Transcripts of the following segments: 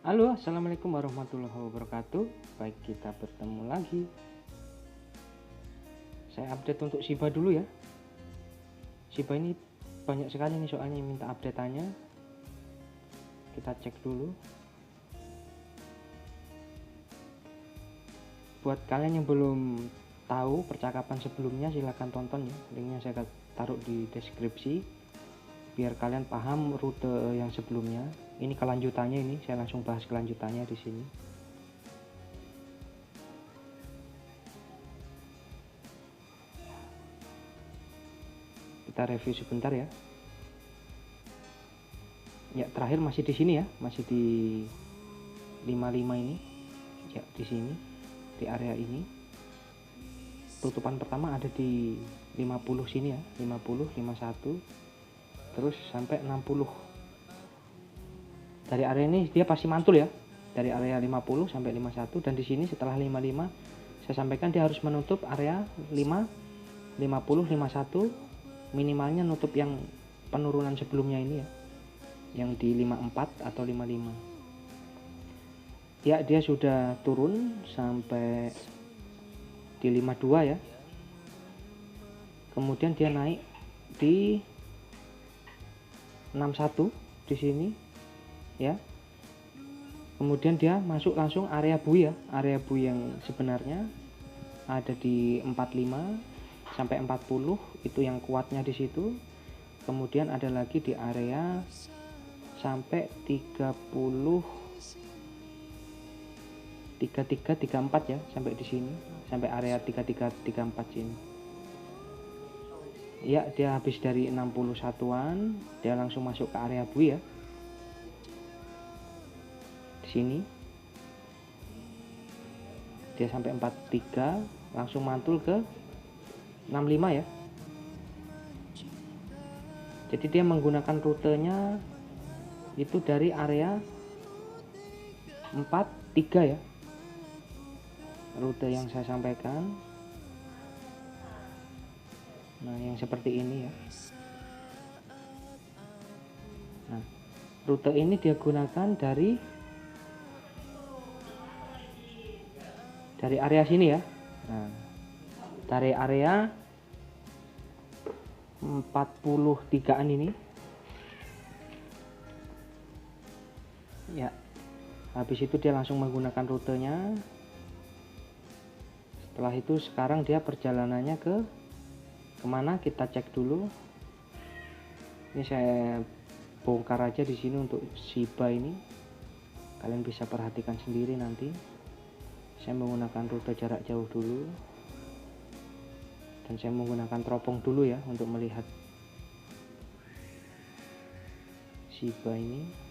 Halo, assalamualaikum warahmatullahi wabarakatuh. Baik, kita bertemu lagi. Saya update untuk Shiba dulu ya. Shiba ini banyak sekali nih soalnya yang minta updateannya. Kita cek dulu. Buat kalian yang belum tahu percakapan sebelumnya, silahkan tonton ya. Linknya saya taruh di deskripsi biar kalian paham rute yang sebelumnya. Ini kelanjutannya, ini saya langsung bahas kelanjutannya di sini. Kita review sebentar ya. Ya, terakhir masih di sini ya, masih di 55 ini. Ya, di sini, di area ini. Tutupan pertama ada di 50 sini ya, 50, 51. Terus sampai 60. Dari area ini dia pasti mantul ya. Dari area 50 sampai 51, dan di sini setelah 55 saya sampaikan dia harus menutup area 5, 50, 51, minimalnya nutup yang penurunan sebelumnya ini ya, yang di 54 atau 55. Ya, dia sudah turun sampai di 52 ya. Kemudian dia naik di 61 di sini ya. Kemudian dia masuk langsung area bui ya, area bui yang sebenarnya ada di 45 sampai 40, itu yang kuatnya di situ. Kemudian ada lagi di area sampai 30, 33, 34 ya, sampai di sini, sampai area 33, 34 sini. Ya, dia habis dari 61-an, dia langsung masuk ke area bui ya. Di sini. Dia sampai 43, langsung mantul ke 65 ya. Jadi dia menggunakan rutenya itu dari area 43 ya. Rute yang saya sampaikan. Nah, yang seperti ini ya. Nah, rute ini dia gunakan dari area sini ya. Nah, dari area 43-an ini. Ya. Habis itu dia langsung menggunakan rutenya. Setelah itu sekarang dia perjalanannya ke kemana, kita cek dulu. Ini saya bongkar aja di sini untuk Shiba ini. Kalian bisa perhatikan sendiri nanti. Saya menggunakan rute jarak jauh dulu. Dan saya menggunakan teropong dulu ya untuk melihat Shiba ini.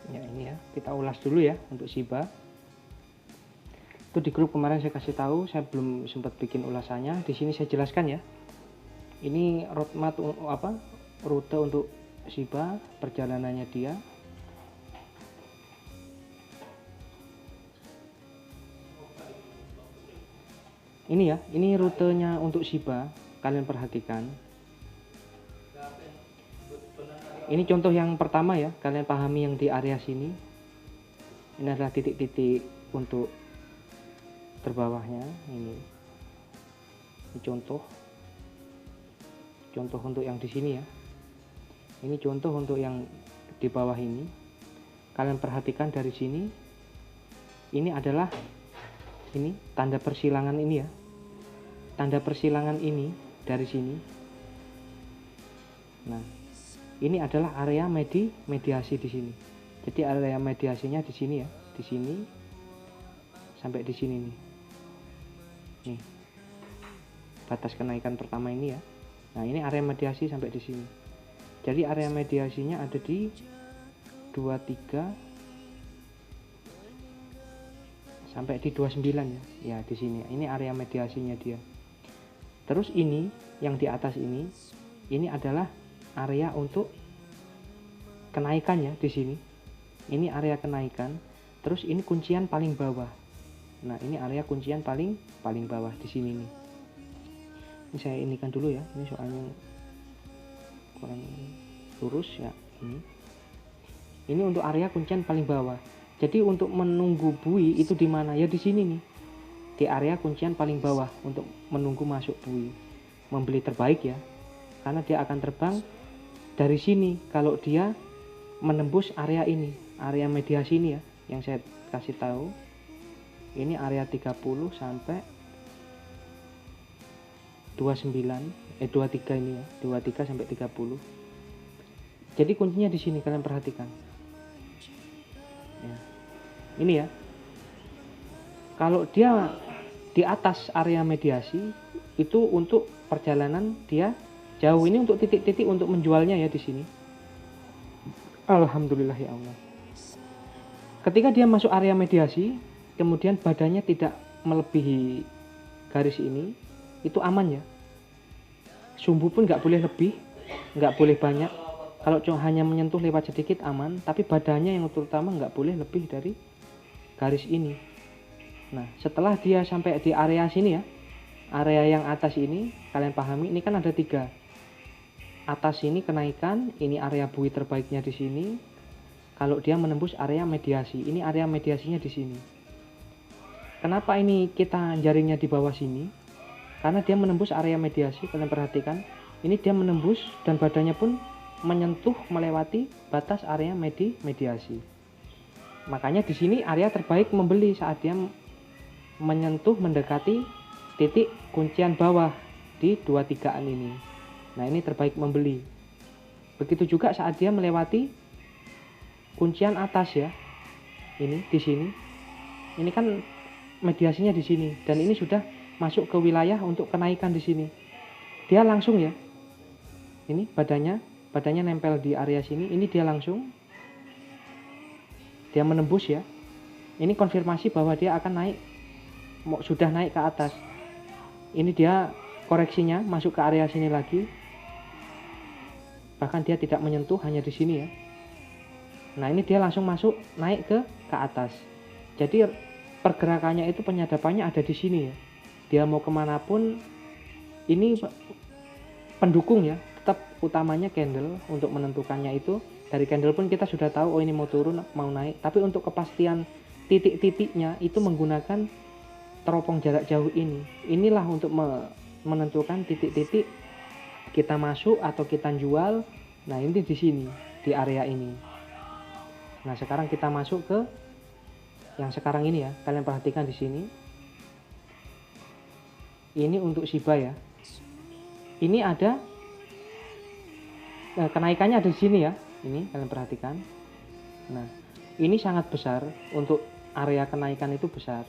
Ya ini ya, kita ulas dulu ya untuk Shiba. Itu di grup kemarin saya kasih tahu, saya belum sempat bikin ulasannya. Di sini saya jelaskan ya. Ini roadmap rute untuk Shiba, perjalanannya dia. Ini ya, ini rutenya untuk Shiba. Kalian perhatikan. Ini contoh yang pertama ya, kalian pahami yang di area sini. Ini adalah titik-titik untuk terbawahnya. Ini contoh untuk yang di sini ya. Ini contoh untuk yang di bawah ini. Kalian perhatikan dari sini. Ini adalah ini tanda persilangan ini ya. Tanda persilangan ini dari sini. Nah, ini adalah area mediasi di sini. Jadi area mediasinya di sini ya, di sini sampai di sini nih. Nih. Batas kenaikan pertama ini ya. Nah, ini area mediasi sampai di sini. Jadi area mediasinya ada di 23 sampai di 29 ya. Ya, di sini. Ini area mediasinya dia. Terus ini yang di atas ini adalah area untuk kenaikan ya di sini. Ini area kenaikan. Terus ini kuncian paling bawah. Nah, ini area kuncian paling bawah di sini nih. Ini saya inikan dulu ya. Ini soalnya kurang lurus ya ini. Ini untuk area kuncian paling bawah. Jadi untuk menunggu bui itu di mana? Ya di sini nih. Di area kuncian paling bawah untuk menunggu masuk bui. Membeli terbaik ya. Karena dia akan terbang dari sini kalau dia menembus area ini, area mediasi ini ya, yang saya kasih tahu. Ini area 30 sampai 23 ini ya, 23 sampai 30. Jadi kuncinya di sini, kalian perhatikan. Ya. Ini ya. Kalau dia di atas area mediasi itu untuk perjalanan dia jauh, ini untuk titik-titik untuk menjualnya ya di sini. Alhamdulillah ya Allah. Ketika dia masuk area mediasi, kemudian badannya tidak melebihi garis ini, itu aman ya. Sumbu pun nggak boleh lebih, nggak boleh banyak. Kalau cuma hanya menyentuh lewat sedikit aman, tapi badannya yang terutama nggak boleh lebih dari garis ini. Nah, setelah dia sampai di area sini ya, area yang atas ini, kalian pahami, ini kan ada 3. Atas ini kenaikan, ini area bui terbaiknya di sini. Kalau dia menembus area mediasi, ini area mediasinya di sini. Kenapa ini kita jaringnya di bawah sini? Karena dia menembus area mediasi, kalian perhatikan. Ini dia menembus dan badannya pun menyentuh melewati batas area mediasi. Makanya di sini area terbaik membeli saat dia menyentuh mendekati titik kuncian bawah di 23-an ini. Nah, ini terbaik membeli. Begitu juga saat dia melewati kuncian atas ya. Ini di sini. Ini kan mediasinya di sini dan ini sudah masuk ke wilayah untuk kenaikan di sini. Dia langsung ya. Ini badannya nempel di area sini. Ini dia langsung. Dia menembus ya. Ini konfirmasi bahwa dia akan naik, sudah naik ke atas. Ini dia koreksinya masuk ke area sini lagi. Bahkan dia tidak menyentuh, hanya di sini ya. Nah, ini dia langsung masuk naik ke atas. Jadi pergerakannya itu, penyadapannya ada di sini ya. Dia mau kemanapun, ini pendukung ya. Tetap utamanya candle untuk menentukannya itu. Dari candle pun kita sudah tahu, oh ini mau turun, mau naik. Tapi untuk kepastian titik-titiknya itu menggunakan teropong jarak jauh ini. Inilah untuk menentukan titik-titik kita masuk atau kita jual. Nah, ini di sini, di area ini. Nah, sekarang kita masuk ke yang sekarang ini ya. Kalian perhatikan di sini. Ini untuk Shiba ya. Ini ada kenaikannya ada di sini ya. Ini kalian perhatikan. Nah, ini sangat besar, untuk area kenaikan itu besar.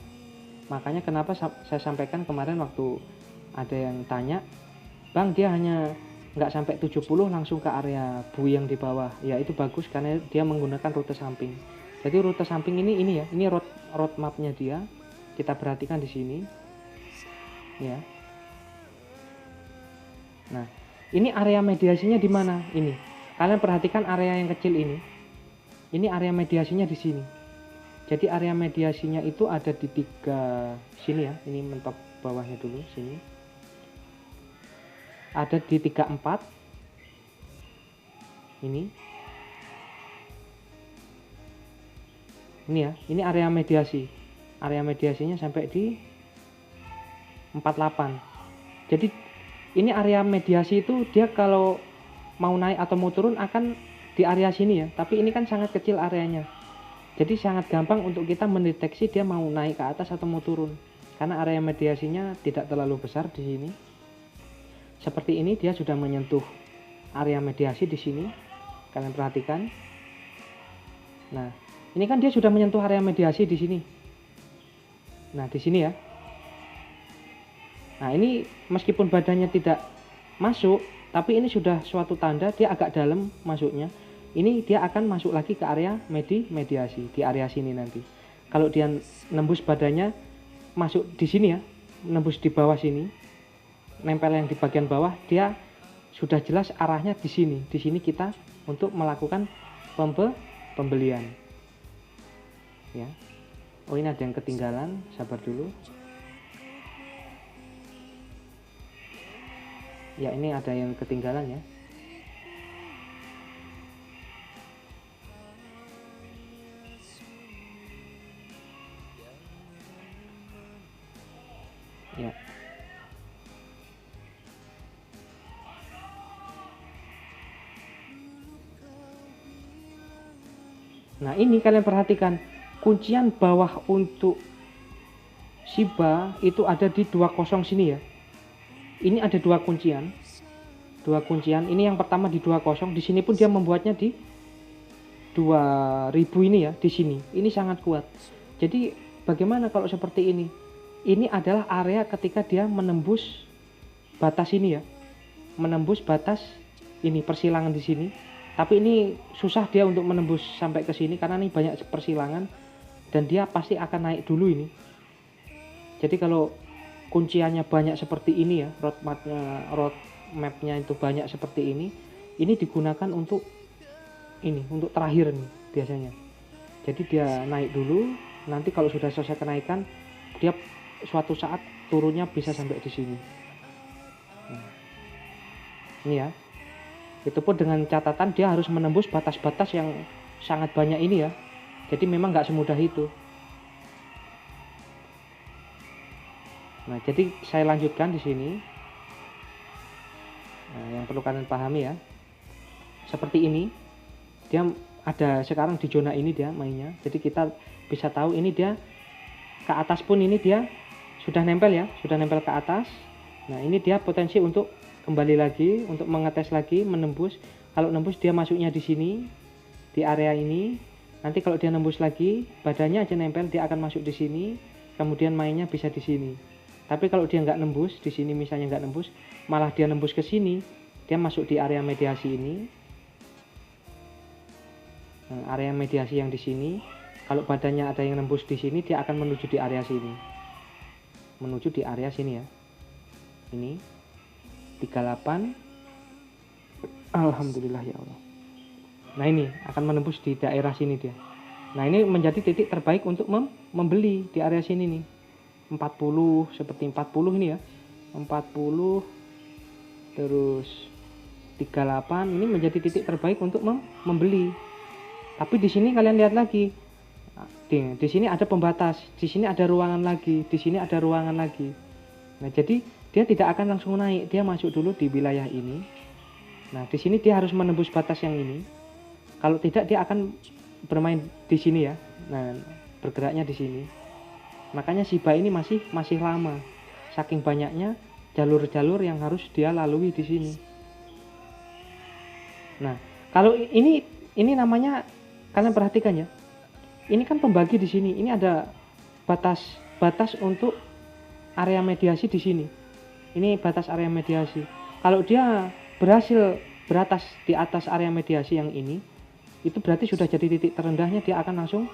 Makanya kenapa saya sampaikan kemarin waktu ada yang tanya, Bang, dia hanya nggak sampai 70 langsung ke area bui yang di bawah. Ya itu bagus karena dia menggunakan rute samping. Jadi rute samping ini ya, ini road mapnya dia. Kita perhatikan di sini. Ya. Nah, ini area mediasinya di mana? Ini. Kalian perhatikan area yang kecil ini. Ini area mediasinya di sini. Jadi area mediasinya itu ada di 3 sini ya. Ini mentok bawahnya dulu sini. Ada di 34. Ini. Ini ya, ini area mediasi. Area mediasinya sampai di 48. Jadi ini area mediasi itu dia kalau mau naik atau mau turun akan di area sini ya. Tapi ini kan sangat kecil areanya. Jadi sangat gampang untuk kita mendeteksi dia mau naik ke atas atau mau turun. Karena area mediasinya tidak terlalu besar di sini. Seperti ini dia sudah menyentuh area mediasi di sini. Kalian perhatikan. Nah, ini kan dia sudah menyentuh area mediasi di sini. Nah, di sini ya. Nah, ini meskipun badannya tidak masuk, tapi ini sudah suatu tanda dia agak dalam masuknya. Ini dia akan masuk lagi ke area mediasi di area sini nanti. Kalau dia nembus badannya masuk di sini ya, nembus di bawah sini, nempel yang di bagian bawah, dia sudah jelas arahnya di sini. Di sini kita untuk melakukan pembelian. Ya. Oh, ini ada yang ketinggalan, sabar dulu. Ya, ini ada yang ketinggalan ya. Ya. Nah, ini kalian perhatikan kuncian bawah untuk Shiba itu ada di 20 sini ya. Ini ada 2 kuncian. 2 kuncian. Ini yang pertama di 20. Di sini pun dia membuatnya di 2000 ini ya, di sini. Ini sangat kuat. Jadi bagaimana kalau seperti ini? Ini adalah area ketika dia menembus batas ini ya. Menembus batas ini persilangan di sini. Tapi ini susah dia untuk menembus sampai ke sini karena ini banyak persilangan dan dia pasti akan naik dulu ini. Jadi kalau kunciannya banyak seperti ini ya, road mapnya itu banyak seperti ini digunakan untuk ini, untuk terakhir nih biasanya. Jadi dia naik dulu, nanti kalau sudah selesai kenaikan, dia suatu saat turunnya bisa sampai di sini. Nah, ini ya. Itu pun dengan catatan dia harus menembus batas-batas yang sangat banyak ini ya. Jadi memang nggak semudah itu. Nah, jadi saya lanjutkan di sini. Nah, yang perlu kalian pahami ya. Seperti ini. Dia ada sekarang di zona ini dia mainnya. Jadi kita bisa tahu ini dia ke atas pun ini dia sudah nempel ya, sudah nempel ke atas. Nah, ini dia potensi untuk kembali lagi, untuk mengetes lagi, menembus. Kalau nembus dia masuknya di sini, di area ini. Nanti kalau dia nembus lagi, badannya aja nempel, dia akan masuk di sini. Kemudian mainnya bisa di sini. Tapi kalau dia nggak nembus, di sini misalnya nggak nembus, malah dia nembus ke sini, dia masuk di area mediasi ini. Nah, area mediasi yang di sini, kalau badannya ada yang nembus di sini, dia akan menuju di area sini. Menuju di area sini ya. Ini 38. Alhamdulillah ya Allah. Nah, ini akan menembus di daerah sini dia. Nah, ini menjadi titik terbaik untuk membeli di area sini nih. 40, seperti 40 ini ya. 40 terus 38 ini menjadi titik terbaik untuk membeli. Tapi di sini kalian lihat lagi. Di sini ada pembatas, di sini ada ruangan lagi, di sini ada ruangan lagi. Nah, jadi dia tidak akan langsung naik, dia masuk dulu di wilayah ini. Nah, di sini dia harus menembus batas yang ini. Kalau tidak dia akan bermain di sini ya. Nah, bergeraknya di sini. Makanya Shiba ini masih lama. Saking banyaknya jalur-jalur yang harus dia lalui di sini. Nah, kalau ini namanya kalian perhatikan ya. Ini kan pembagi di sini. Ini ada batas untuk area mediasi di sini. Ini batas area mediasi. Kalau dia berhasil di atas area mediasi yang ini, itu berarti sudah jadi titik terendahnya, dia akan langsung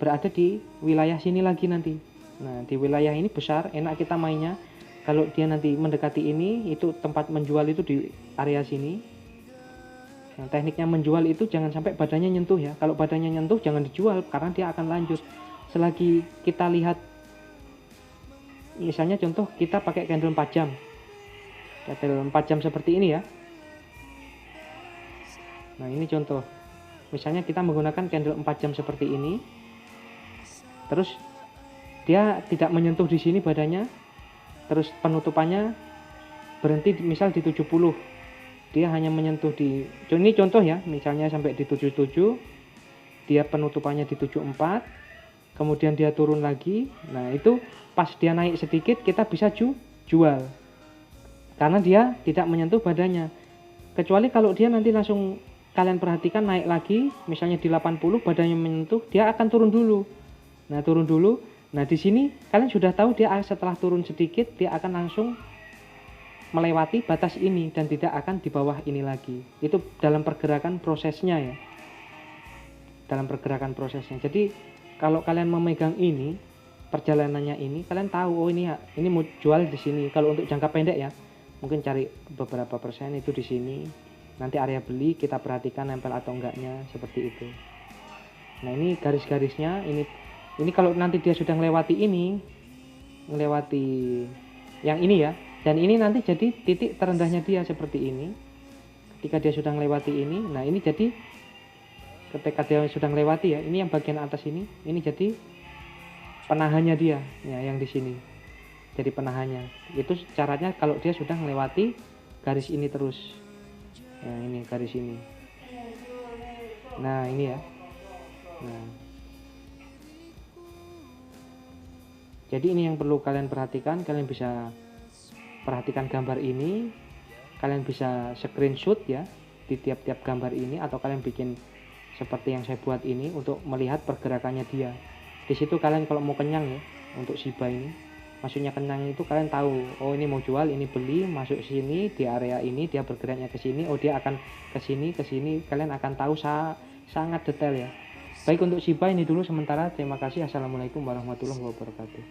berada di wilayah sini lagi nanti. Nah, di wilayah ini besar, enak kita mainnya. Kalau dia nanti mendekati ini, itu tempat menjual itu di area sini. Nah, tekniknya menjual itu jangan sampai badannya nyentuh ya. Kalau badannya nyentuh jangan dijual, karena dia akan lanjut. Selagi kita lihat, misalnya contoh kita pakai candle 4 jam. Candle 4 jam seperti ini ya. Nah, ini contoh. Misalnya kita menggunakan candle 4 jam seperti ini. Terus dia tidak menyentuh di sini badannya. Terus penutupannya berhenti misal di 70. Dia hanya menyentuh di, ini contoh ya, misalnya sampai di 77. Dia penutupannya di 74. Kemudian dia turun lagi. Nah, itu pas dia naik sedikit kita bisa jual. Karena dia tidak menyentuh badannya. Kecuali kalau dia nanti langsung, kalian perhatikan naik lagi, misalnya di 80 badannya menyentuh, dia akan turun dulu. Nah, turun dulu. Nah, di sini kalian sudah tahu dia setelah turun sedikit dia akan langsung melewati batas ini dan tidak akan di bawah ini lagi. Itu dalam pergerakan prosesnya ya. Dalam pergerakan prosesnya. Jadi kalau kalian memegang ini, perjalanannya ini, kalian tahu oh ini mau jual di sini. Kalau untuk jangka pendek ya, mungkin cari beberapa persen itu di sini. Nanti area beli kita perhatikan nempel atau enggaknya, seperti itu. Nah, ini garis-garisnya, ini kalau nanti dia sudah melewati yang ini ya, dan ini nanti jadi titik terendahnya dia seperti ini. Ketika dia sudah melewati ini, nah ini jadi ketika dia sudah melewati ya, ini yang bagian atas ini jadi penahannya dia ya, yang di sini jadi penahannya. Itu caranya kalau dia sudah melewati garis ini terus. Nah, ini garis ini. Nah, ini ya. Nah, jadi ini yang perlu kalian perhatikan. Kalian bisa perhatikan gambar ini, kalian bisa screenshot ya di tiap-tiap gambar ini, atau kalian bikin seperti yang saya buat ini untuk melihat pergerakannya dia. Di situ kalian kalau mau kenyang ya, untuk Shiba ini, maksudnya kenyang itu kalian tahu, oh ini mau jual, ini beli, masuk sini di area ini, dia bergeraknya ke sini, oh dia akan ke sini, kalian akan tahu sangat detail ya. Baik, untuk Shiba ini dulu sementara. Terima kasih. Assalamualaikum warahmatullahi wabarakatuh.